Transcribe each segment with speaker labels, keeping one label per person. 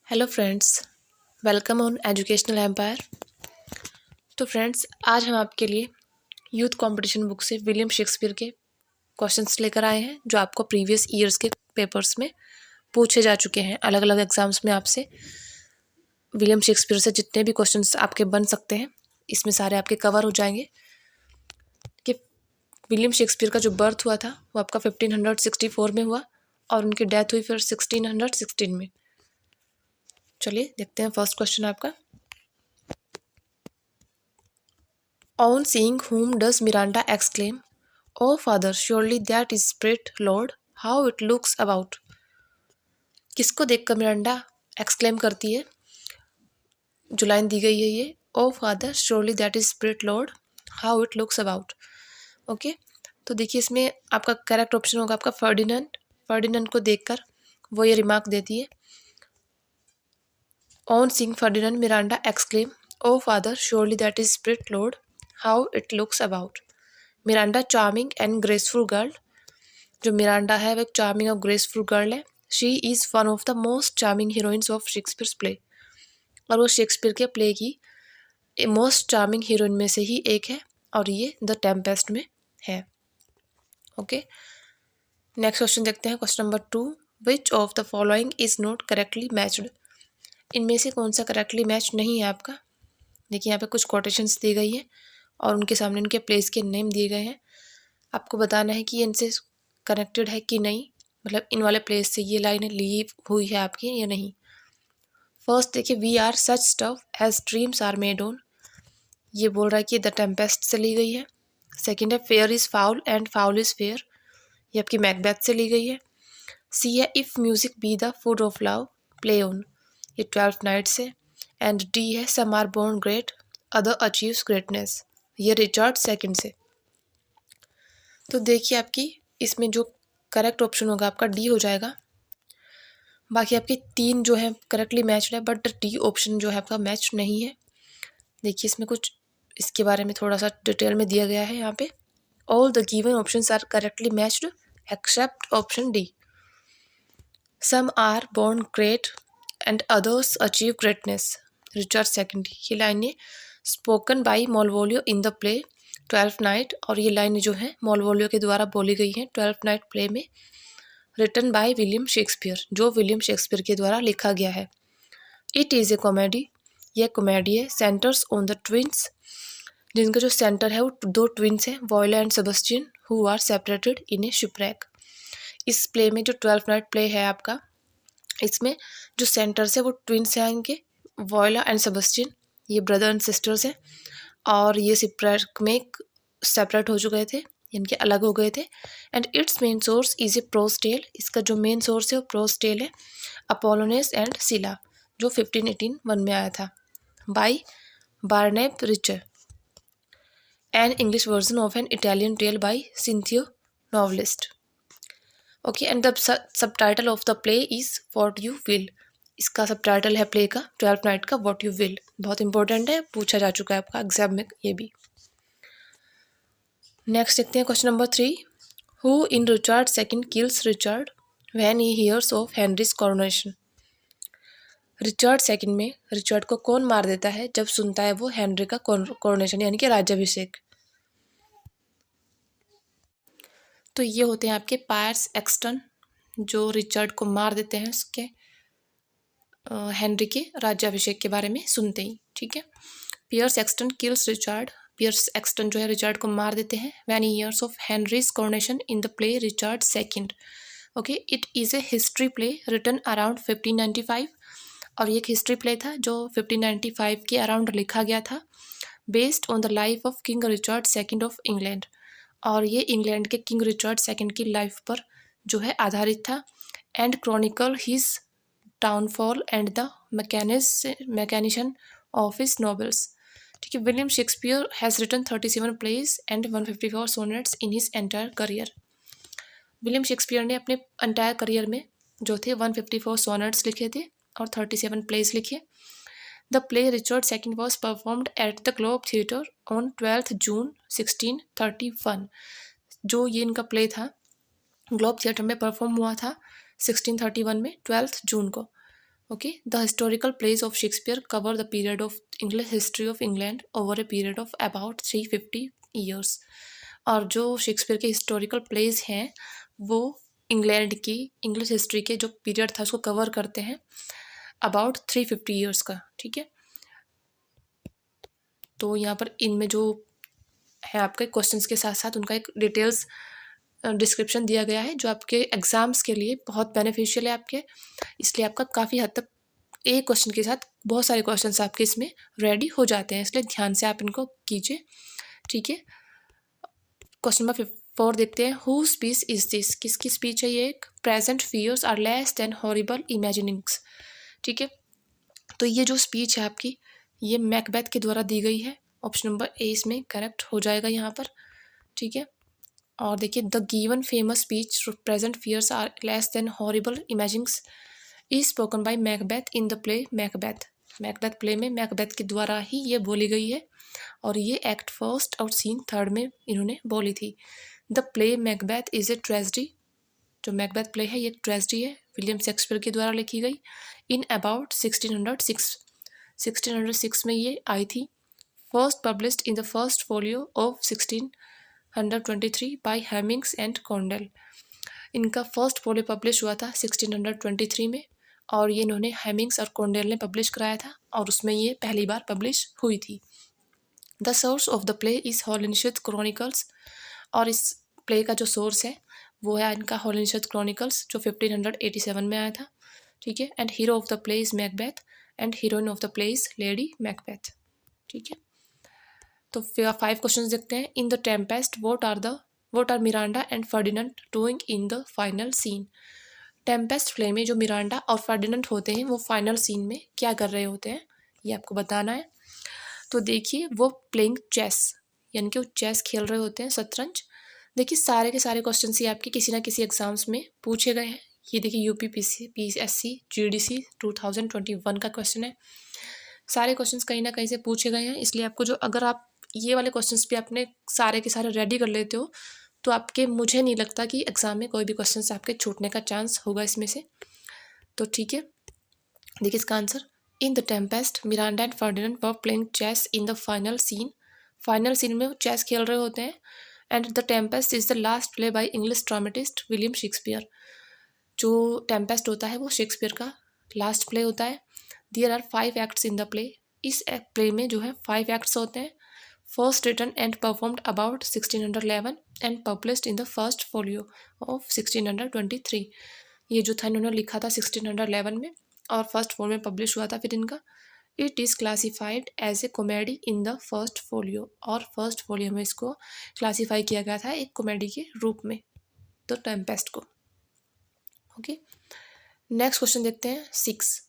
Speaker 1: Hello friends, welcome on educational empire. तो friends, आज हम आपके लिए यूथ कंपटीशन बुक से विलियम शेक्सपियर के क्वेश्चंस लेकर आए हैं जो आपको प्रीवियस ईयर्स के पेपर्स में पूछे जा चुके हैं। अलग अलग एग्जाम्स में आपसे विलियम शेक्सपियर से जितने भी क्वेश्चंस आपके बन सकते हैं, इसमें सारे आपके कवर हो जाएंगे। कि विलियम शेक्सपियर का जो बर्थ हुआ था वो आपका 1564 में हुआ और उनकी डेथ हुई फिर 1616 में। चलिए देखते हैं फर्स्ट क्वेश्चन आपका। On seeing whom does Miranda exclaim, "Oh father, surely that is Spirit, Lord, how it looks about"? किसको देखकर मिरांडा एक्सक्लेम करती है? जो लाइन दी गई है ये, "Oh father, surely that is Spirit, Lord, how it looks about"। Okay, तो देखिए इसमें आपका करेक्ट ऑप्शन होगा आपका फर्डिनेंड। फर्डिनेंड को देखकर वो ये रिमार्क देती है। On seeing Ferdinand, Miranda exclaim, "Oh father, surely that is Spirit, Lord, how it looks about"। Miranda charming and graceful girl. जो मिरांडा है वो एक चार्मिंग और ग्रेसफुल गर्ल है। She is one of the most charming heroines of Shakespeare's play. और वो Shakespeare के play की मोस्ट चार्मिंग हीरोइन में से ही एक है और ये द टेम्पेस्ट में है। ओके, नेक्स्ट क्वेश्चन देखते हैं। Question number 2, which of the following is not correctly matched? इनमें से कौन सा करेक्टली मैच नहीं है आपका? देखिए यहाँ पे कुछ कोटेशंस दी गई है और उनके सामने इनके प्लेस के नेम दिए गए हैं। आपको बताना है कि ये इनसे कनेक्टेड है कि नहीं, मतलब इन वाले प्लेस से ये लाइन ली हुई है आपकी या नहीं। फर्स्ट देखिए, we are such stuff as dreams are made on, ये बोल रहा है कि द टेम्पेस्ट से ली गई है। सेकंड है, fair is foul and foul is fair, ये आपकी मैकबेथ से ली गई है। सी है, if music be the food of love, play on, ये 12th नाइट से। एंड डी है, some are born great other achieves greatness, ये रिचर्ड सेकंड से। तो देखिए आपकी इसमें जो करेक्ट ऑप्शन होगा आपका डी हो जाएगा। बाकी आपके 3 जो है करेक्टली मैच्ड है, बट डी ऑप्शन जो है आपका मैच नहीं है। देखिए इसमें कुछ इसके बारे में थोड़ा सा डिटेल में दिया गया है यहाँ पे। All the given options are correctly matched except option D, some are born great and others achieve greatness, Richard second. ये लाइनें spoken by Malvolio in the play 12th night, और ये लाइनें जो है मॉलवोलियो के द्वारा बोली गई हैं 12th नाइट प्ले में, रिटन बाय विलियम शेक्सपियर, जो विलियम शेक्सपियर के द्वारा लिखा गया है। इट इज़ ए कॉमेडी, यह कॉमेडी है। सेंटर्स ऑन द ट्विंस, जिनका जो सेंटर है वो 2 ट्विंस हैं, Viola and Sebastian, who are separated in a shipwreck. इस प्ले में जो 12th नाइट प्ले है आपका, इसमें जो सेंटर्स है वो ट्विंस हैं इनके, वॉयला एंड सेबेस्टियन, ये ब्रदर एंड सिस्टर्स हैं और ये शिपरैक में सेपरेट हो चुके थे, इनके अलग हो गए थे। And its main source is a prose tale, इसका जो मेन सोर्स है वो प्रोज टेल है, अपोलोनियस एंड सिला, जो 1581 में आया था, by Barnabe Riche. An English version of an Italian tale by Cinthio novelist. Okay, and the subtitle of the play is what you will, इसका subtitle है play का 12th night का what you will. बहुत important है, पूछा जा चुका है आपका एग्जाम में ये भी। नेक्स्ट देखते हैं question number 3, who in Richard second kills Richard when he hears of Henry's coronation? Richard second में रिचर्ड को कौन मार देता है जब सुनता है वो हेनरी का कॉरोनेशन यानी कि राज्याभिषेक? तो ये होते हैं आपके पायर्स एक्सटन, जो रिचर्ड को मार देते हैं उसके हेनरी के राज्याभिषेक के बारे में सुनते ही। ठीक है, Piers Exton kills Richard, Piers Exton जो है रिचर्ड को मार देते हैं when he hears of Henry's coronation in the play Richard second. Okay, it is a history play written around 1595, और ये एक हिस्ट्री प्ले था जो 1595 के अराउंड लिखा गया था, based on the life of king Richard second of England, और ये इंग्लैंड के किंग रिचर्ड सेकंड की लाइफ पर जो है आधारित था। And chronicle his downfall and the machinations of his nobles. ठीक है, William Shakespeare has written 37 plays and 154 sonnets in his entire career. William Shakespeare ने अपने एंटायर करियर में जो थे 154 सोनेट्स लिखे थे और 37 प्लेज लिखे। The play Richard second was performed at the globe theatre on 12th जून 1631। जो ये इनका प्ले था ग्लोब थिएटर में परफॉर्म हुआ था 1631 में 12th जून को। Okay, the historical place of Shakespeare cover the period of English history of England over a period of about 350 years. और जो शेक्सपियर के हिस्टोरिकल प्लेस हैं वो इंग्लैंड की इंग्लिश हिस्ट्री के जो पीरियड था उसको कवर करते हैं अबाउट 350 ईयर्स का। ठीक है, तो यहाँ पर इनमें जो है आपके क्वेश्चंस के साथ साथ उनका एक डिटेल्स डिस्क्रिप्शन दिया गया है जो आपके एग्ज़ाम्स के लिए बहुत बेनिफिशियल है आपके, इसलिए आपका काफ़ी हद तक एक क्वेश्चन के साथ बहुत सारे क्वेश्चंस आपके इसमें रेडी हो जाते हैं, इसलिए ध्यान से आप इनको कीजिए। ठीक है, क्वेश्चन नंबर 4 देखते हैं। हु स्पीच इज दिस, किसकी स्पीच है ये? एक present fears are less than horrible imaginings. ठीक है, तो ये जो स्पीच है आपकी ये मैकबेथ के द्वारा दी गई है। ऑप्शन नंबर ए इसमें करेक्ट हो जाएगा यहाँ पर। ठीक है, और देखिए the given famous speech present fears are less than horrible imaginings is spoken by Macbeth in the play Macbeth. Macbeth play में मैकबेथ के द्वारा ही ये बोली गई है और ये एक्ट फर्स्ट और सीन थर्ड में इन्होंने बोली थी। The play Macbeth is a tragedy, जो मैकबेथ प्ले है ये एक ट्रेजेडी है, विलियम शेक्सपियर के द्वारा लिखी गई। इन अबाउट 1606 में ये आई थी। First published in the first folio of 1623 by Hemings and Condell. इनका फर्स्ट फोलियो पब्लिश हुआ था 1623 में और ये इन्होंने हेमिंग्स और कॉन्डेल ने पब्लिश कराया था और उसमें ये पहली बार पब्लिश हुई थी। The source of the play is हॉलिनशेड chronicles, और इस प्ले का जो सोर्स है वो है इनका हॉलिनशेड क्रॉनिकल्स जो 1587 में आया था। ठीक है, and hero of the play is Macbeth and heroine of the play is lady Macbeth. ठीक है, तो 5 क्वेश्चन देखते हैं। In the Tempest what are Miranda and Ferdinand doing in the final scene. Tempest play में जो Miranda और Ferdinand होते हैं वो फाइनल सीन में क्या कर रहे होते हैं ये आपको बताना है। तो देखिए वो प्लेइंग चेस, यानी कि वो चेस खेल रहे होते हैं, शतरंज। देखिए सारे के सारे क्वेश्चन ही आपके किसी ना किसी एग्जाम्स में पूछे गए हैं। ये देखिए यूपी PSC GDC 2021 का क्वेश्चन है। सारे क्वेश्चंस कहीं ना कहीं से पूछे गए हैं, इसलिए आपको जो अगर आप ये वाले क्वेश्चंस भी अपने सारे के सारे रेडी कर लेते हो तो आपके मुझे नहीं लगता कि एग्ज़ाम में कोई भी क्वेश्चंस आपके छूटने का चांस होगा इसमें से। तो ठीक है, देखिए इसका answer. In the Tempest Miranda and Ferdinand were playing chess in the final scene. Final scene में वो चेस खेल रहे होते हैं। And the Tempest is the last play by English dramatist William Shakespeare. जो टेम्पेस्ट होता है वो शेक्सपियर का लास्ट प्ले होता है। There are 5 acts in the play. इस प्ले में जो है 5 एक्ट्स होते हैं। First written and performed about 1611 and published in the first folio of 1623। ये जो था इन्होंने लिखा था 1611 में और फर्स्ट फोलियो में पब्लिश हुआ था फिर इनका। It is classified as a comedy in the first folio, और फर्स्ट फोलियो में इसको क्लासीफाई किया गया था एक कॉमेडी के रूप में, तो टेम्पेस्ट को। ओके, नेक्स्ट क्वेश्चन देखते हैं 6।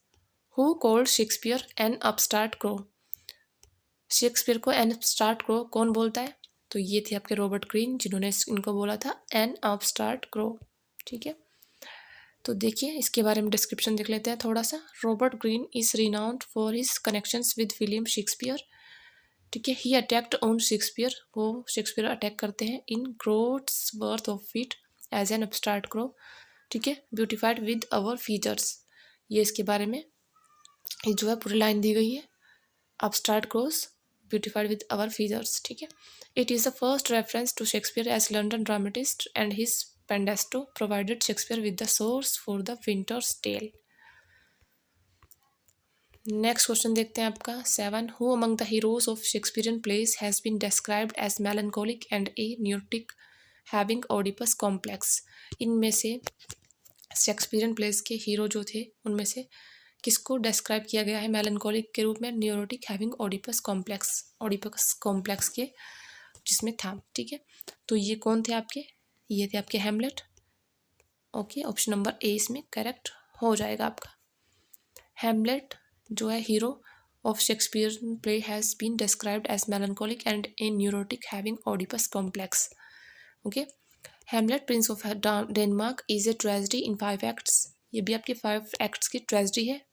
Speaker 1: Who called Shakespeare N upstart crow. Shakespeare को एन अपस्टार्ट क्रो कौन बोलता है? तो ये थे आपके रॉबर्ट ग्रीन जिन्होंने इनको बोला था एन अपस्टार्ट क्रो। ठीक है, तो देखिए इसके बारे में डिस्क्रिप्शन देख लेते हैं थोड़ा सा। Robert Greene is renowned for his connections with William Shakespeare. ठीक है, ही अटैक्ड ऑन शेक्सपियर, वो शेक्सपियर अटैक करते हैं in Groats worth of feet as an upstart crow. ठीक है, ब्यूटिफाइड विद अवर फीचर्स, ये इसके बारे में ये जो है पूरी लाइन दी गई है। Upstart crows beautified with our features. ठीक है, it is the first reference to Shakespeare as London dramatist and his Pandosto provided Shakespeare with the source for the winter's tale. Next question देखते हैं आपका 7। Who among the heroes of Shakespearean plays has been described as melancholic and a neurotic having Oedipus complex. इनमें से Shakespearean place के hero जो थे उनमें से किसको डिस्क्राइब किया गया है मेलनकोलिक के रूप में? न्यूरोटिक हैविंग ओडिपस कॉम्प्लेक्स के जिसमें था। ठीक है, तो ये कौन थे आपके? ये थे आपके Hamlet. Okay, option number A इसमें करेक्ट हो जाएगा आपका। हेमलेट जो है hero of Shakespearean play has been described as melancholic and a neurotic having Oedipus complex. Okay, Hamlet prince of Denmark is a tragedy in 5 acts. ये भी आपके 5 acts की ट्रेजेडी है।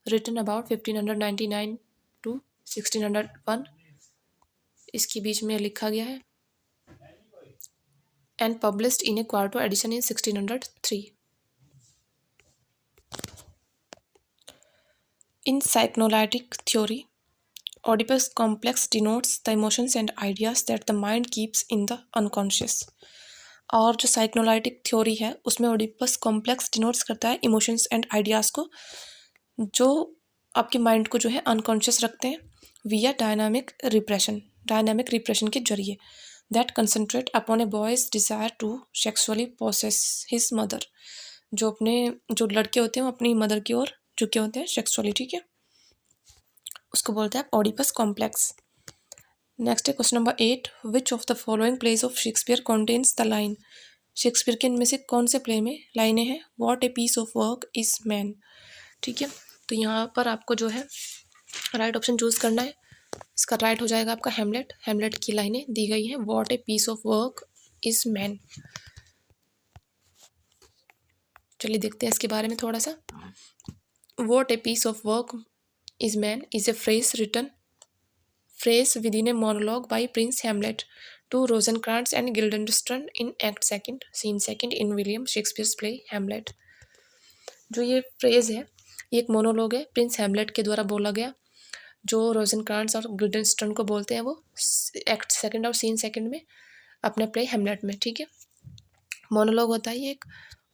Speaker 1: रिटन अबाउट 1599 टू 1601, इसके बीच में लिखा गया है। And published in a quarto edition in 1603। In psychoanalytic theory, Oedipus complex denotes the emotions and ideas that the mind keeps in the unconscious. और जो साइकोनालिटिक थ्योरी है उसमें ओडिपस कॉम्प्लेक्स डिनोट्स करता है इमोशंस एंड आइडियाज़ को, जो आपके mind को जो है अनकॉन्शियस रखते हैं विया डायनामिक रिप्रेशन के जरिए, that concentrate upon a boy's desire to sexually possess his mother. जो लड़के होते हैं वो अपनी मदर की ओर झुके होते हैं सेक्सुअली, ठीक है, उसको बोलते हैं ओडिपस कॉम्प्लेक्स। नेक्स्ट है question number 8, which of the following plays of Shakespeare contains the line. Shakespeare के इनमें से कौन से प्ले में लाइनें हैं what a piece of work is man, ठीक है। तो यहाँ पर आपको जो है राइट ऑप्शन चूज करना है। इसका राइट हो जाएगा आपका हेमलेट। हेमलेट की लाइनें दी गई हैं what a piece of work is man. चलिए देखते हैं इसके बारे में थोड़ा सा। What a piece of work is man is a phrase within a monologue by Prince Hamlet to Rosencrantz and Guildenstern in Act 2, Scene 2 in William Shakespeare's play Hamlet। जो ये फ्रेज है ये एक मोनोलॉग है, प्रिंस हैमलेट के द्वारा बोला गया, जो रोजनक्रांट्स और गिल्डनस्टर्न को बोलते हैं वो एक्ट 2 और सीन 2 में अपने प्ले हेमलेट में, ठीक है। मोनोलॉग होता है ये एक,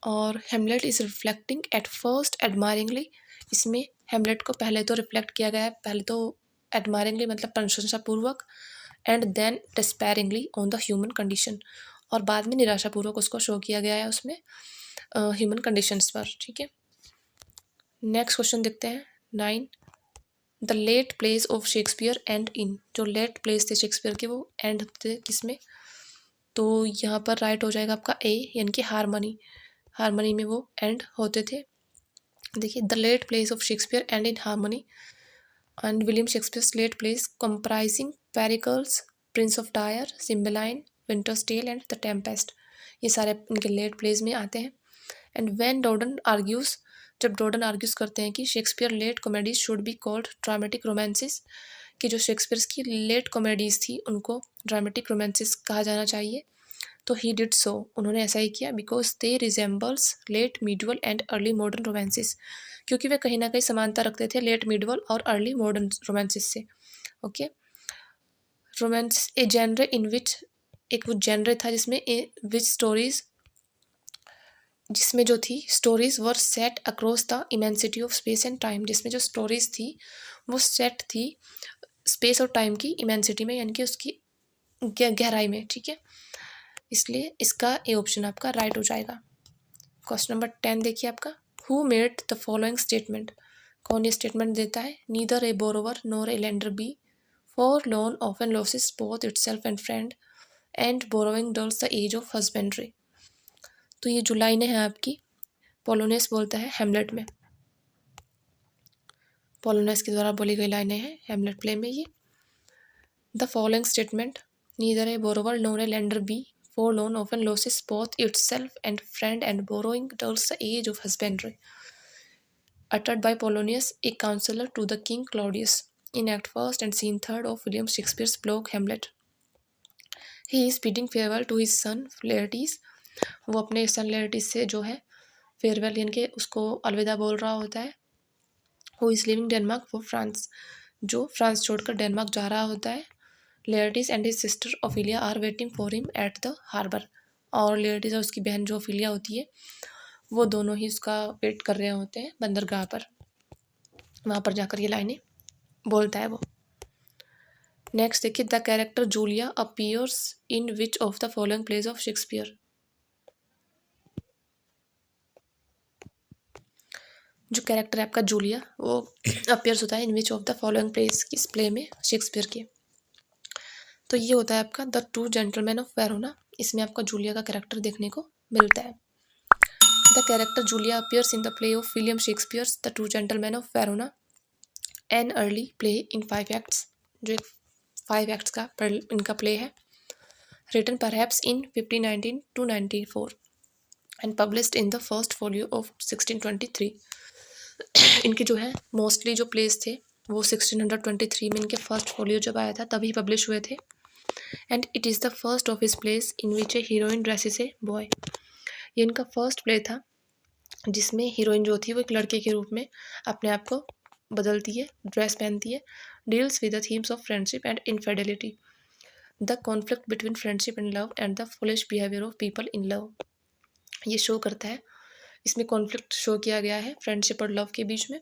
Speaker 1: और हेमलेट इज रिफ्लेक्टिंग एट फर्स्ट एडमायरिंगली। इसमें हेमलेट को पहले तो रिफ्लेक्ट किया गया है, पहले तो एडमायरिंगली मतलब प्रशंसापूर्वक, and then disparagingly on the human condition, और बाद में निराशापूर्वक उसको शो किया गया है उसमें ह्यूमन कंडीशंस पर, ठीक है। नेक्स्ट क्वेश्चन देखते हैं 9, the late plays of Shakespeare end in. जो लेट प्लेस थे शेक्सपियर के वो एंड थे किसमें, तो यहाँ पर राइट हो जाएगा आपका ए, यानी कि हारमनी में वो एंड होते थे। देखिए the late plays of Shakespeare end in harmony and William Shakespeare's late plays comprising Pericles, Prince of Tyre, Cymbeline, Winter's Tale and The Tempest, ये सारे इनके लेट प्लेज में आते हैं। एंड व्हेन डॉर्डन आर्ग्यूज, जब डॉर्डन आर्ग्यूज करते हैं कि Shakespeare late comedies should be called dramatic romances, कि जो शेक्सपियर की लेट कॉमेडीज थी उनको ड्रामेटिक रोमांसिस कहा जाना चाहिए, तो ही डिड सो, उन्होंने ऐसा ही किया, because they resembles late medieval and early modern romances, क्योंकि वे कहीं ना कहीं समानता रखते थे लेट मिडवल और अर्ली मॉडर्न रोमांसिस से। Okay, romance a genre in which, एक वो जेनर था जिसमें विच स्टोरीज, जिसमें जो थी stories were set across the immensity of space and time, जिसमें जो स्टोरीज थी वो सेट थी स्पेस और टाइम की इमेंसिटी में, यानी कि उसकी गहराई में, ठीक है। इसलिए इसका ए ऑप्शन आपका राइट हो जाएगा। क्वेश्चन नंबर 10 देखिए आपका, who made the following statement. कौन ये स्टेटमेंट देता है, neither a borrower nor a lender be, for loan often loses both itself and friend, and borrowing dulls the edge of husbandry. तो ये जो लाइनें हैं आपकी पोलोनियस बोलता है हेमलेट में, पोलोनियस के द्वारा बोली गई लाइनें हैं हेमलेट प्ले में ये। The following statement, neither a borrower nor a lender be, for loan often loses both itself and friend, and borrowing dulls the age of husbandry, uttered by Polonius, a counselor to the king Claudius, in Act 1 and Scene 3 of William Shakespeare's play Hamlet. He is bidding farewell to his son Laertes, वो अपने सन लेयर्टिस से जो है farewell यानी कि उसको अलविदा बोल रहा होता है। Who is leaving Denmark for France, जो फ्रांस छोड़कर डेनमार्क जा रहा होता है। Laertes and his sister Ophelia are waiting for him at the harbour, और लेयर्टिस और उसकी बहन जो ओफिलिया होती है वो दोनों ही उसका वेट कर रहे होते हैं बंदरगाह पर, वहाँ पर जाकर ये लाइनें बोलता है वो। नेक्स्ट देखिए, the character Julia appears in which of the following plays of Shakespeare. जो कैरेक्टर है आपका जूलिया वो अपीयर्स होता है in which of the following plays, किस प्ले में, शेक्सपियर के। तो ये होता है आपका the two gentleman of Verona, इसमें आपका जूलिया का कैरेक्टर देखने को मिलता है। The character Julia appears in the play of William Shakespeare's the two gentleman of Verona, N early play in 5 acts, जो एक 5 एक्ट्स का इनका प्ले है, written perhaps in 1519 to 94 and published in the first folio of 1623। इनके जो है mostly जो place थे वो 1623 में इनके फर्स्ट फोलियो जब आया था तभी पब्लिश हुए थे। And it is the first of his place in which A heroine dresses a boy, ये इनका फर्स्ट प्ले था जिसमें हीरोइन जो थी वो एक लड़के के रूप में अपने आप को बदलती है, ड्रेस पहनती है, deals with the themes of friendship and infidelity, the conflict between friendship and love and the foolish behaviour of people in love. ये शो करता है, इसमें कॉन्फ्लिक्ट शो किया गया है फ्रेंडशिप और लव के बीच में,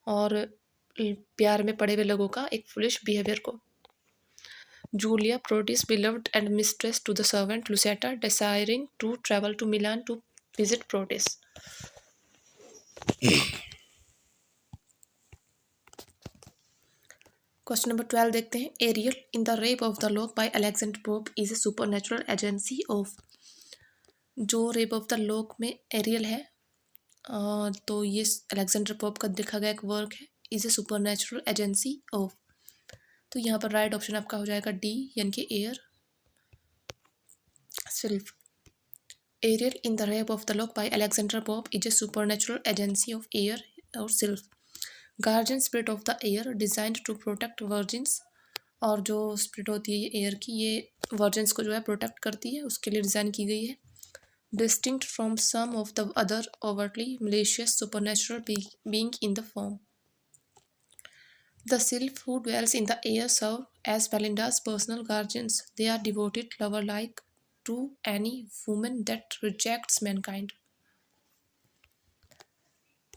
Speaker 1: और प्यार में पड़े हुए लोगों का एक फुलिश बिहेवियर को। Julia, Proteus' beloved and mistress to the servant Lucetta, desiring to travel to Milan to visit Proteus. Question number 12 देखते हैं. Ariel in the Rape of the Lock by Alexander Pope is a supernatural agency of. जो rape of the lock में aerial है, तो ये Alexander pope का लिखा गया एक वर्क है, is a supernatural agency of. तो यहाँ पर राइट ऑप्शन आपका हो जाएगा डी, यानी कि air sylph. Ariel in the rape of the lock by Alexander Pope is a supernatural agency of air or sylph, guardian spirit of the air designed to protect virgins. और जो spirit होती है ये air की, ये virgins को जो है प्रोटेक्ट करती है, उसके लिए डिज़ाइन की गई है। Distinct from some of the other overtly malicious supernatural being in the form. The sylph who dwells in the air serve as Belinda's personal guardians. They are devoted lover-like to any woman that rejects mankind.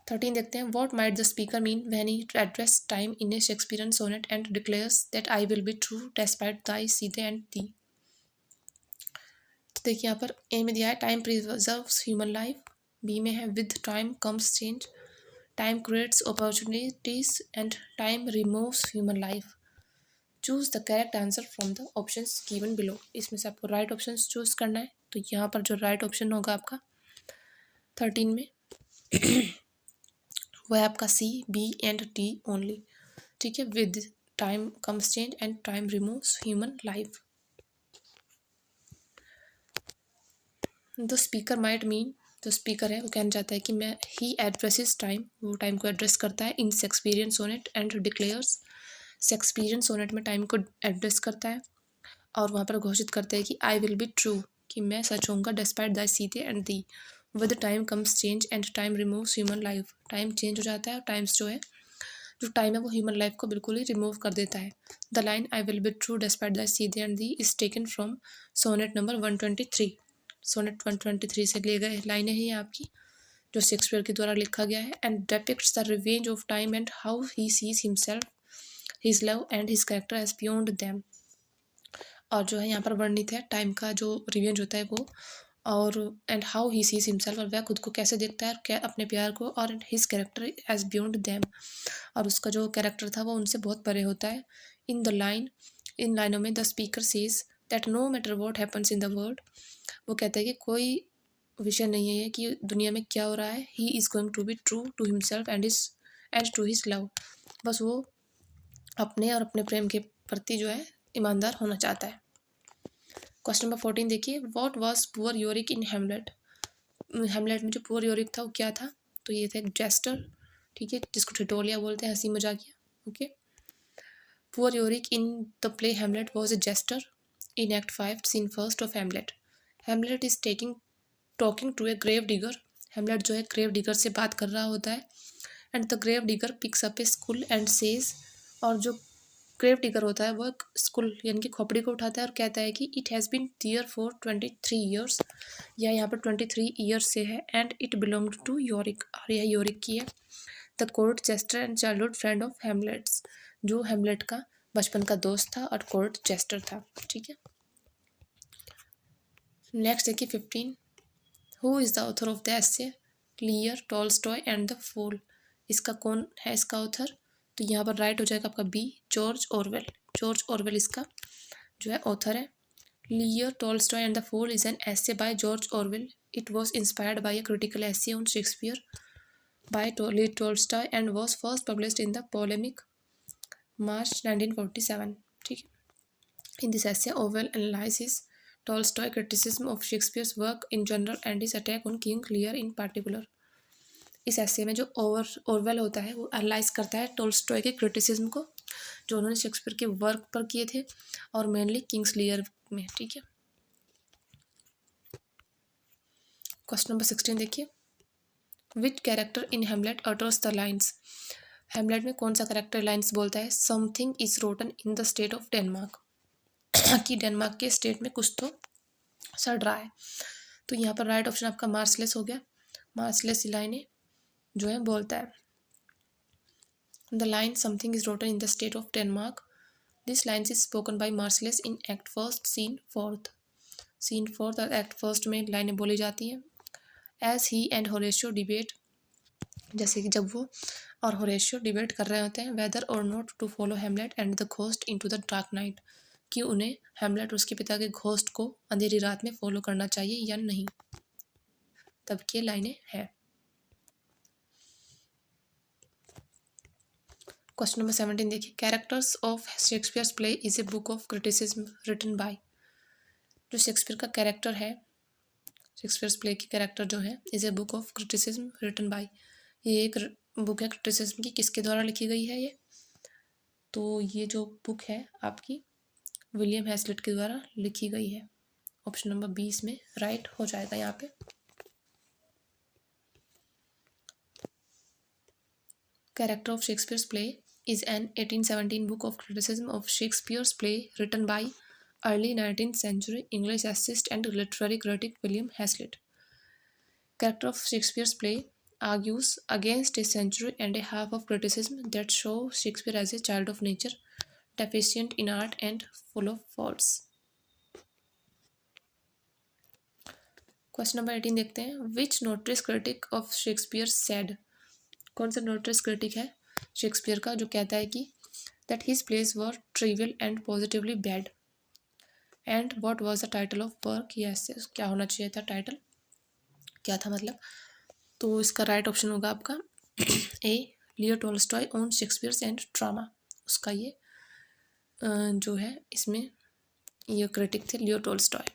Speaker 1: 13 देखते हैं. What might the speaker mean when he addresses time in a Shakespearean sonnet and declares that I will be true despite thy सीधे and thee. तो देखिए यहाँ पर ए में दिया है time preserves human life, B में है with time comes change, time creates opportunities and time removes human life. Choose the correct answer from the options given below. इसमें से आपको राइट ऑप्शंस चूज करना है, तो यहाँ पर जो राइट ऑप्शन होगा आपका 13 में वो है आपका C, B and D only. ठीक है, with time comes change and time removes human life. The speaker might mean, जो स्पीकर है वो कहना चाहता है कि मैं ही एड्रेसेस टाइम, वो टाइम को एड्रेस करता है in Shakespearean sonnet and declares, Shakespearean sonnet में टाइम को एड्रेस करता है और वहाँ पर घोषित करता है कि आई विल बी ट्रू, कि मैं सच होऊंगा despite the scythe and the, with time comes change and time removes human life. Time change हो जाता है और टाइम्स जो है, जो टाइम है वो ह्यूमन लाइफ को बिल्कुल ही रिमूव कर देता है। The line I will be true despite the scythe and thee is taken from sonnet number 123। Sonnet 123 से लिए गए लाइनें हैं ये आपकी, जो शेक्सपियर के द्वारा लिखा गया है। And depicts the revenge of time and how he sees himself, his love and his character as beyond them. और जो है यहाँ पर वर्णित है टाइम का जो रिवेंज होता है वो, और and how he sees himself, और वह खुद को कैसे देखता है क्या अपने प्यार को, और his character as beyond them, और उसका जो कैरेक्टर था वो उनसे बहुत परे होता है। इन द लाइन, इन लाइनों में the speaker says that no matter what happens in the world, वो कहते हैं कि कोई विषय नहीं है कि दुनिया में क्या हो रहा है, he is going to be true to himself and to his love, बस वो अपने और अपने प्रेम के प्रति जो है ईमानदार होना चाहता है। क्वेश्चन नंबर 14 देखिए. व्हाट वाज पुअर योरिक इन हेमलेट. हेमलेट में जो पुअर योरिक था वो क्या था, तो ये था एक जेस्टर, ठीक है, जिसको ठिठोलिया बोलते हैं, हंसी मजाकिया. Okay, poor Yorick in the play Hamlet was a jester in act 5 scene first of Hamlet. Hamlet is talking to a grave digger. Hamlet जो है ग्रेव डिगर से बात कर रहा होता है. And the grave digger picks up a skull and says, और जो ग्रेव डिगर होता है वो स्कुल यानी कि खोपड़ी को उठाता है और कहता है कि it has been there for 23 years, या यहाँ पर 23 ईयर्स से है. And it belong to Yorick, और यह योरिक की है. The court jester and childhood friend of Hamlet's, जो हेमलेट का बचपन का दोस्त था और कोर्ट जेस्टर था. ठीक है, नेक्स्ट देखिए 15. Who is the author of the essay Lear, Tolstoy and the fool. इसका कौन है इसका ऑथर, तो यहाँ पर राइट हो जाएगा आपका B, George Orwell. George Orwell इसका जो है ऑथर है. Lear, Tolstoy and the fool is an essay by George Orwell. It was inspired by a critical essay on Shakespeare by Leo Tolstoy and was first published in the Polemic March 1947. ठीक है, in this essay Orwell analyses Tolstoy criticism of Shakespeare's work in general and his attack on King Lear in particular. इस ऐसे में जो Orwell होता है वो analyse करता है टोल्स्टॉय के क्रिटिसिज्म को जो उन्होंने शेक्सपियर के वर्क पर किए थे, और मेनली किंग्स लियर में. ठीक है, क्वेश्चन नंबर 16 देखिए. Which character in Hamlet utters the lines. Hamlet में कौन सा करेक्टर लाइन्स बोलता है? Something is rotten in the state of Denmark, कि डेनमार्क के स्टेट में कुछ तो सड़ रहा है। तो यहाँ पर राइट ऑप्शन आपका मार्सलेस हो गया। मार्सलेस लाइने जो है बोलता है। The line something is rotten in the state of Denmark, this lines is spoken by Marcellus in act first scene fourth. Scene fourth और एक्ट फर्स्ट में लाइनें बोली जाती हैं। As he and Horatio debate, जैसे कि जब वो और होरेशियो डिबेट कर रहे होते हैं, वेदर और not to follow Hamlet and the ghost into the dark night, कि उन्हें हेमलेट उसके पिता के घोस्ट को अंधेरी रात में फॉलो करना चाहिए या नहीं, तब की लाइनें हैं। क्वेश्चन नंबर 17 देखिए, characters of Shakespeare's play is a book of criticism written by. जो शेक्सपियर का कैरेक्टर है, शेक्सपियर्स प्ले की कैरेक्टर जो है, is a book of criticism written by, ये एक बुक है क्रिटिसिज्म की, किसके द्वारा लिखी गई है ये? तो ये जो बुक है आपकी विलियम हैजलिट के द्वारा लिखी गई है। ऑप्शन नंबर 20 में राइट हो जाएगा यहाँ पे। Character of Shakespeare's play is an 1817 book of criticism of Shakespeare's play written by early 19th century English essayist and literary critic William Hazlitt. Character of Shakespeare's play argues against a century and a half of criticism that show Shakespeare as a child of nature, deficient in art and full of faults. Question number 18 देखते हैं, विच नोटरियस critic of Shakespeare said, कौन सा नोटरियस critic है Shakespeare का जो कहता है कि that his plays were trivial and positively bad, and what was the title of work, yes क्या होना चाहिए था टाइटल, क्या था मतलब? तो इसका राइट ऑप्शन होगा आपका A, Leo Tolstoy on Shakespeare's and drama. उसका ये जो है इसमें ये क्रिटिक थे Leo Tolstoy.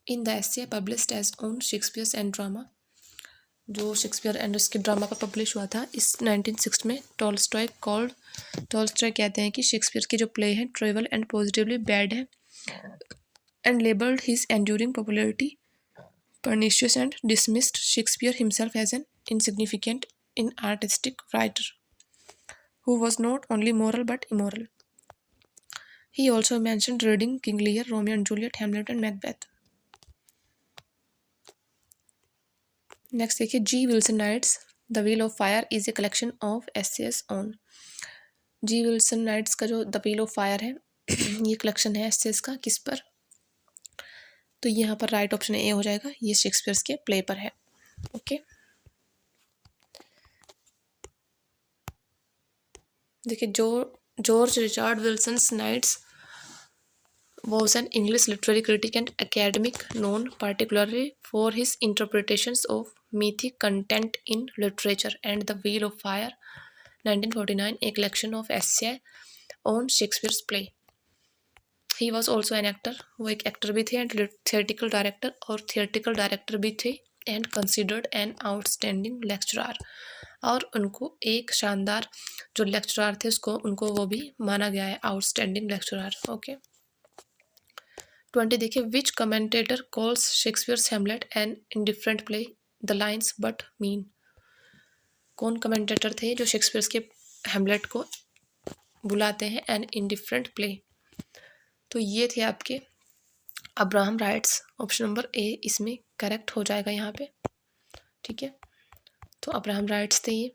Speaker 1: In the essay published as on Shakespeare's and drama, जो शेक्सपियर एंड उसके ड्रामा पर पब्लिश हुआ था इस 1960 में, टॉल्स्टॉय कहते हैं कि शेक्सपियर की जो प्ले है ट्रेवल एंड पॉजिटिवली बैड है, and labelled his enduring popularity pernicious and dismissed Shakespeare himself as an insignificant, inartistic writer who was not only moral but immoral. He also mentioned reading King Lear, Romeo and Juliet, Hamlet and Macbeth. Next देखिए, G. Wilson Knight's The Wheel of Fire is a collection of essays on. G. Wilson Knight's का जो The Wheel of Fire है ये collection है essays का, किस पर? तो यहाँ पर राइट ऑप्शन ए हो जाएगा, ये शेक्सपियर के प्ले पर है। ओके देखिए, George Richard Wilson Knights was an English literary critic and academic known particularly for his interpretations of mythic content in literature, and The Wheel of Fire 1949, a collection of essays on Shakespeare's play. He was also an actor, वो एक actor भी थे, and theatrical director भी थे, and considered an outstanding lecturer, और उनको एक शानदार जो लेक्चरर थे उनको वो भी माना गया है आउटस्टैंडिंग लेक्चरर। ओके 20 देखिए, which commentator calls Shakespeare's Hamlet an indifferent play, the lines but mean. कौन कमेंटेटर थे जो शेक्सपियर्स के हेमलेट को बुलाते हैं एन इंडिफरेंट प्ले? तो ये थे आपके Abraham rights. Option number A इसमें करेक्ट हो जाएगा यहाँ पे, ठीक है। तो अब्राहम राइट्स थे ये।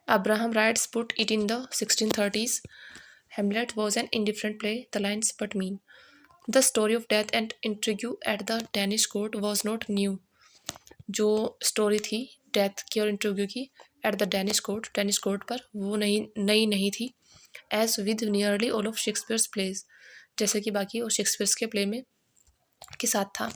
Speaker 1: Abraham rights put it in the 1630s. Hamlet was an indifferent play, the lines but mean. The story of death and intrigue at the Danish court was not new. जो story थी death की और इंट्रिग्यू की at the Danish court पर, वो नई नहीं थी। As with nearly all of Shakespeare's plays, जैसे कि बाकी और शेक्सपियर्स के प्ले में के साथ था।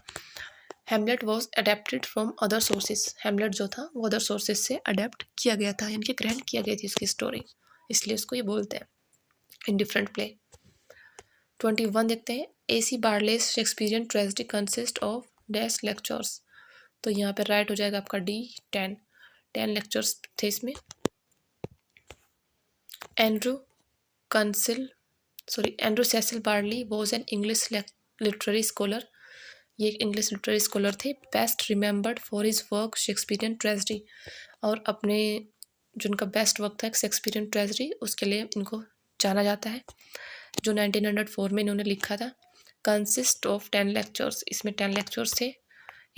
Speaker 1: Hamlet was adapted from other sources, Hamlet जो था वो अदर सोर्सेज से अडेप्ट किया गया था, यानी कि ग्रहण किया गई थी उसकी स्टोरी, इसलिए उसको ये बोलते हैं इंडिफरेंट प्ले। 21 देखते हैं, AC Bradley's Shakespearean tragedy consist of dash lectures. तो यहाँ पर राइट हो जाएगा आपका D 10 लेक्चर्स थे इसमें। Andrew Cecil Bradley was an English literary scholar, ये एक इंग्लिश लिटरेरी स्कॉलर थे, best remembered for his work Shakespearean tragedy, और अपने जो उनका बेस्ट वर्क था शेक्सपियरियन ट्रेजेडी उसके लिए इनको जाना जाता है, जो 1904 में इन्होंने लिखा था। कंसिस्ट ऑफ 10 लेक्चर्स, इसमें 10 लेक्चर्स थे।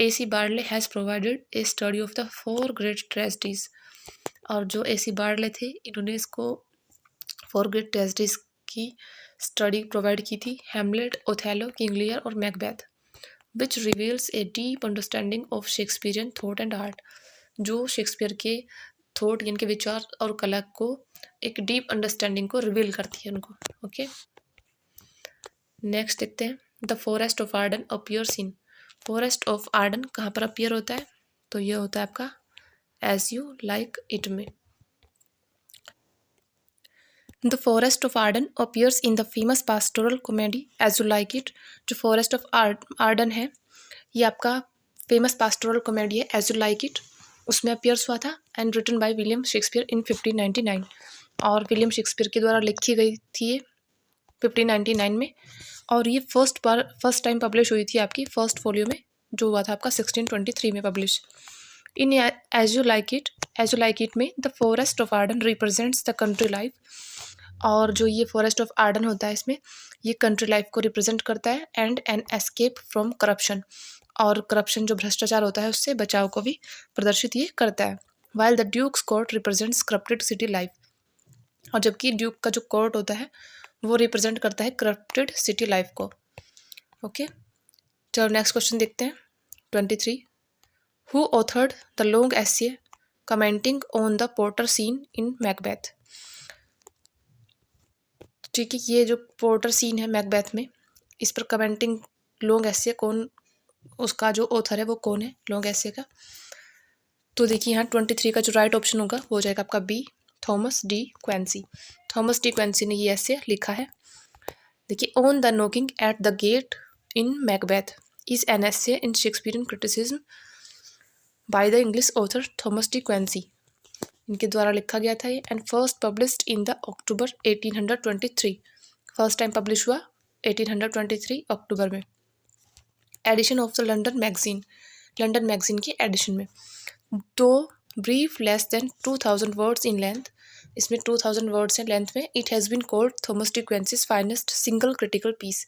Speaker 1: AC barley has provided A study of the 4 great tragedies, और जो AC बार्ले थे इन्होंने इसको 4 ग्रेट ट्रेजेडीज की स्टडी प्रोवाइड की थी, हैमलेट, ओथेलो, किंग लियर और Macbeth, which reveals a deep understanding of Shakespearean thought and art, जो शेक्सपियर के थॉट यानी के विचार और कला को एक डीप अंडरस्टैंडिंग को रिवील करती है उनको। ओके, नेक्स्ट देखते हैं। The forest of Arden appears in, forest of Ardern कहाँ पर अपीयर होता है, तो ये होता है आपका एज यू लाइक इट में। The forest of Arden appears in the famous pastoral comedy as you like it, जो फॉरेस्ट ऑफ आर्डन है ये आपका फेमस पास्टोरल कॉमेडी है एज यू लाइक इट, उसमें अपीयर्स हुआ था, and written by William Shakespeare in 1599, और William Shakespeare के द्वारा लिखी गई थी ये 1599 में, और ये फर्स्ट टाइम पब्लिश हुई थी आपकी फर्स्ट फोलियो में, जो हुआ था आपका 1623 में publish. In as you like it में the forest of Arden represents the country life, और जो ये फॉरेस्ट ऑफ आर्डन होता है इसमें ये कंट्री लाइफ को रिप्रेजेंट करता है, and an escape from corruption, और करप्शन जो भ्रष्टाचार होता है उससे बचाव को भी प्रदर्शित ये करता है। While the duke's court represents corrupted city life, और जबकि ड्यूक का जो कोर्ट होता है वो रिप्रेजेंट करता है करप्टेड सिटी लाइफ को। ओके, चलो नेक्स्ट क्वेश्चन देखते हैं। 23, who authored the long essay commenting on the porter seen in Macbeth, ठीक है, ये जो पोर्टर सीन है मैकबेथ में इस पर कमेंटिंग लॉन्ग एसे कौन, उसका जो ऑथर है वो कौन है लॉन्ग एसे का, तो देखिए यहाँ 23 का जो राइट ऑप्शन होगा वो हो जाएगा आपका B, Thomas De Quincey. Thomas De Quincey ने ये ऐसे लिखा है। देखिए, on the knocking at the gate in Macbeth is an essay in Shakespearean criticism by the English author Thomas De Quincey, इनके द्वारा लिखा गया था ये, and first published in the October 1823, first time publish हुआ 1823 अक्टूबर में, edition of the London magazine की edition में। दो brief less then 2000 words in length, इसमें 2000 वर्ड्स हैं लेंथ में। It has been called Thomas De Quincey's finest single critical piece,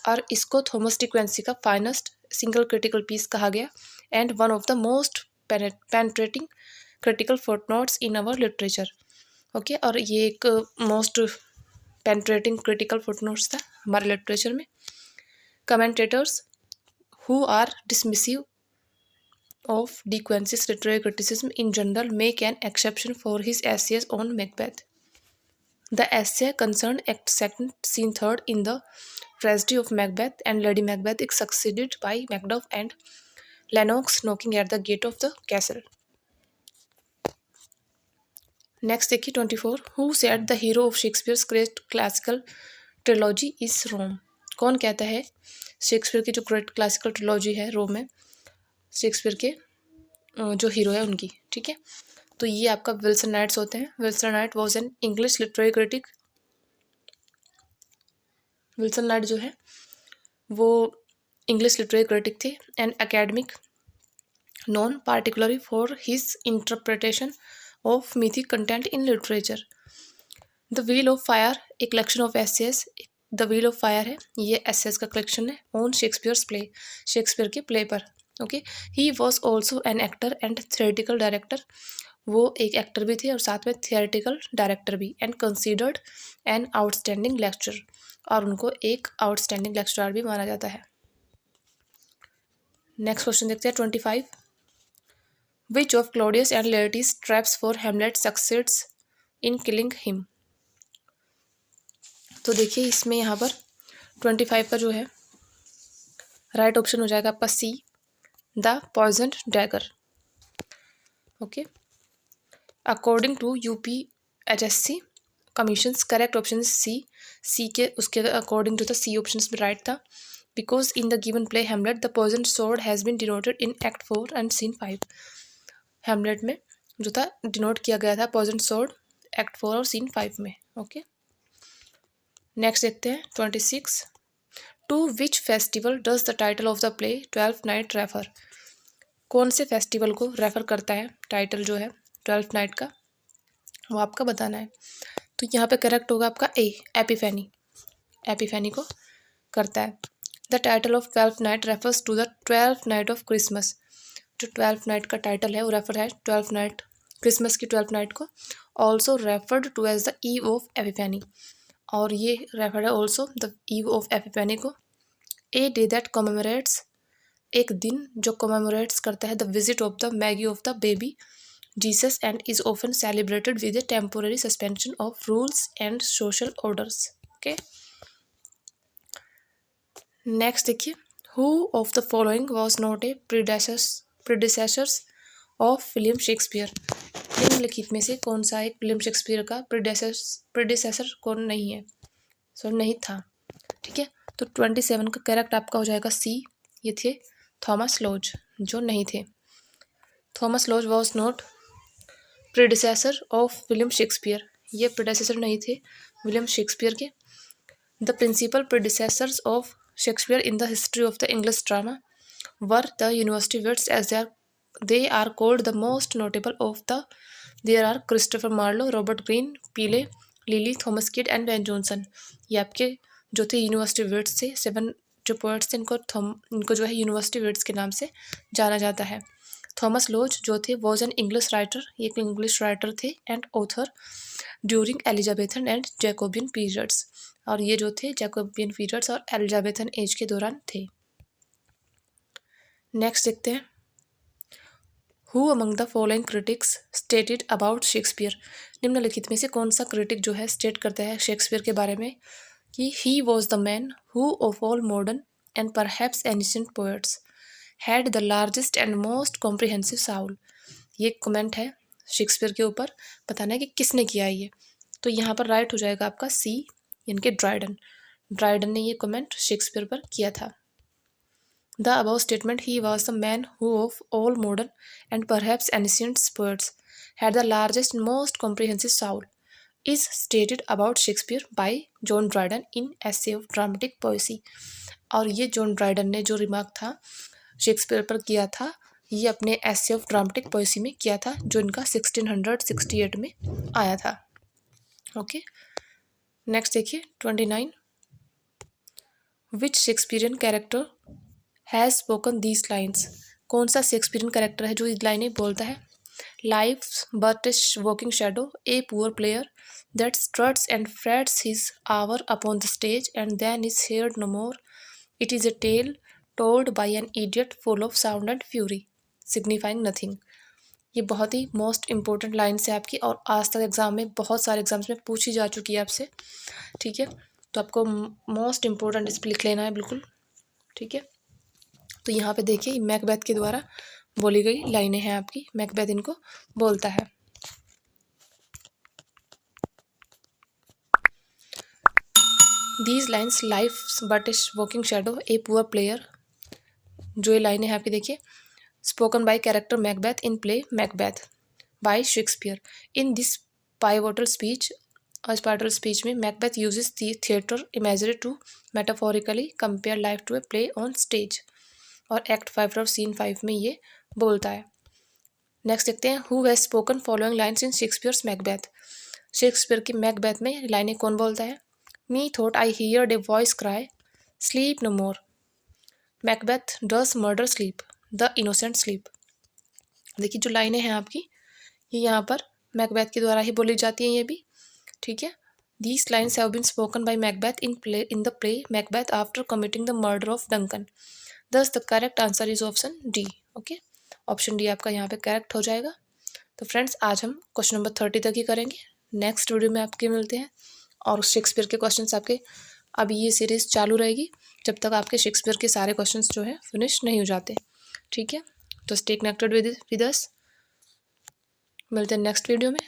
Speaker 1: और इसको थॉमस डी क्वेंसी का फाइनेस्ट सिंगल क्रिटिकल पीस कहा गया, and one of the most penetrating critical footnotes in our literature. Okay, और ये एक मोस्ट पेनेट्रेटिंग क्रिटिकल फुटनोट्स था हमारे लिटरेचर में। Commentators who are dismissive of De Quincey's literary criticism in general make an exception for his essays on Macbeth. The essay concerned Act 2nd, Scene 3rd in the tragedy of Macbeth, and Lady Macbeth is succeeded by Macduff and Lennox knocking at the gate of the castle. Next देखिए 24, who said the hero of Shakespeare's great classical trilogy is Rome, कौन कहता है Shakespeare की जो great classical trilogy है रोम में Shakespeare के जो हीरो है उनकी, ठीक है, तो ये आपका विल्सन नाइट्स होते हैं। Wilson Knight was an English literary critic, Wilson Knight जो है वो इंग्लिश लिटरेरी क्रिटिक थे, and academic known particularly for his interpretation of mythic content in literature. The wheel of fire a collection of essays, the wheel of fire है ये essays का collection है on Shakespeare's play, Shakespeare के play पर। Okay, he was also an actor and theatrical director, वो एक actor भी थे और साथ में थिएटिकल डायरेक्टर भी, and considered an outstanding lecturer, और उनको एक आउटस्टैंडिंग लेक्चरर भी माना जाता है। नेक्स्ट क्वेश्चन देखते हैं 25, which of Claudius and Laertes' traps for Hamlet succeeds in killing him, तो देखिए इसमें यहाँ पर 25 का जो है राइट ऑप्शन हो जाएगा आपका C, the poisoned dagger. Okay, according to UPHSC commission's correct option C के उसके अकॉर्डिंग जो था सी ऑप्शन में राइट था, because in the given play Hamlet the poisoned sword has been denoted in act 4 and scene 5, Hamlet में जो था denote किया गया था पॉइजन्ड स्वॉर्ड एक्ट 4 और सीन 5 में। ओके, नेक्स्ट देखते हैं 26, to which festival does the title of the play 12th night refer? कौन से फेस्टिवल को रेफर करता है टाइटल जो है 12th नाइट का, वो आपका बताना है। तो यहाँ पे करेक्ट होगा आपका ए, एपिफेनी। एपिफेनी को करता है। The title of 12th night refers to the 12th night of Christmas. जो 12th नाइट का टाइटल है वो रेफर है 12th नाइट, क्रिसमस की 12th नाइट को। Also referred to as the eve of Epiphany, और ये रेफर है also the eve of Epiphany को। ए डे दैट कमेमोरेट्स, एक दिन जो कमेमोरेट्स करता है the visit of the Magi of the baby Jesus and is often celebrated with a temporary suspension of rules and social orders. Okay, next देखिए, who of the following was not a predecessors of William Shakespeare. निम्नलिखित में से कौन सा एक William Shakespeare का predecessor कौन नहीं है, सो नहीं था। ठीक है, तो 27 का करेक्ट आपका हो जाएगा सी, ये थे थॉमस लॉज, जो नहीं थे। Thomas Lodge was not predecessor of William Shakespeare, ये प्रीडेसेसर नहीं थे विलियम शेक्सपियर के। The principal predecessors of Shakespeare in the history of the English drama were the university wits as they are called the most notable of the there are Christopher Marlowe, Robert Greene, Peele, Lyly, Thomas Kyd and Ben Jonson. ये आपके जो थे university wits थे, 7 जो poets थे इनको जो है यूनिवर्सिटी विट्स के नाम से जाना जाता है। थॉमस लॉज जो थे वॉज एन इंग्लिश राइटर, ये एक इंग्लिश राइटर थे and author during Elizabethan and Jacobean periods, और ये जो थे जैकोबियन पीरियड्स और एलिजाबेथन एज के दौरान थे। नेक्स्ट देखते हैं, who among the following critics stated about Shakespeare. निम्नलिखित में से कौन सा क्रिटिक जो है स्टेट करता है शेक्सपियर के बारे में कि he was the man who of all modern and perhaps ancient poets had the largest and most comprehensive Saul. ये कमेंट है शेक्सपियर के ऊपर, बताना है कि किसने किया है ये। तो यहाँ पर राइट हो जाएगा आपका सी, यानी कि ड्राइडन। ड्राइडन ने ये कमेंट शेक्सपियर पर किया था। The above statement, he was the man who of all modern and perhaps ancient poets had the largest and most comprehensive soul, is stated about Shakespeare by John Dryden in Essay of Dramatic Poesy। और ये John Dryden ने जो remark था Shakespeare पर किया था, ये अपने एसे ऑफ ड्रामेटिक पोएसी में किया था, जो इनका 1668 में आया था। ओके, नेक्स्ट देखिए 29, which Shakespearean character has spoken these lines. कौन सा शेक्सपियरियन कैरेक्टर है जो ये लाइनें बोलता है। Life but a walking shadow, a poor player that struts and frets his hour upon the stage and then is heard no more, it is a tale told by an idiot full of sound and fury signifying nothing. ये बहुत ही most important lines है आपकी, और आज तक exam में बहुत सारे एग्जाम्स में पूछी जा चुकी है आपसे। ठीक है, तो आपको मोस्ट इंपॉर्टेंट इस पर लिख लेना है बिल्कुल। ठीक है, तो यहाँ पे देखिए मैकबेथ के द्वारा बोली गई लाइनें हैं आपकी, मैकबेथ इनको बोलता है। These lines life but a walking shadow, a poor player, जो ये लाइनें हैं आपकी देखिए, spoken by character Macbeth in play Macbeth by Shakespeare. In this pivotal speech, इस पाइवोटल स्पीच में Macbeth uses the theatre imagery to metaphorically compare life to a play on stage, और act 5 और सीन 5 में ये बोलता है। Next देखते हैं, who has spoken following lines in Shakespeare's Macbeth. Shakespeare की मैकबेथ में लाइनें कौन बोलता है। Methought I heard a voice cry sleep no more, Macbeth does murder sleep the innocent sleep. देखिए जो लाइनें हैं आपकी ये यहाँ पर मैकबेथ के द्वारा ही बोली जाती हैं ये भी। ठीक है, these lines have been spoken by Macbeth in the play Macbeth after committing the murder of Duncan. Thus the correct answer is option D. Okay, option D आपका यहाँ पे करेक्ट हो जाएगा। तो फ्रेंड्स आज हम क्वेश्चन नंबर 30 तक ही करेंगे, नेक्स्ट वीडियो में आपके मिलते हैं। और शेक्सपियर के क्वेश्चंस आपके अभी ये सीरीज़ चालू रहेगी जब तक आपके शेक्सपियर के सारे क्वेश्चंस जो है फिनिश नहीं हो जाते। ठीक है, तो स्टे कनेक्टेड विद अस, मिलते हैं नेक्स्ट वीडियो में।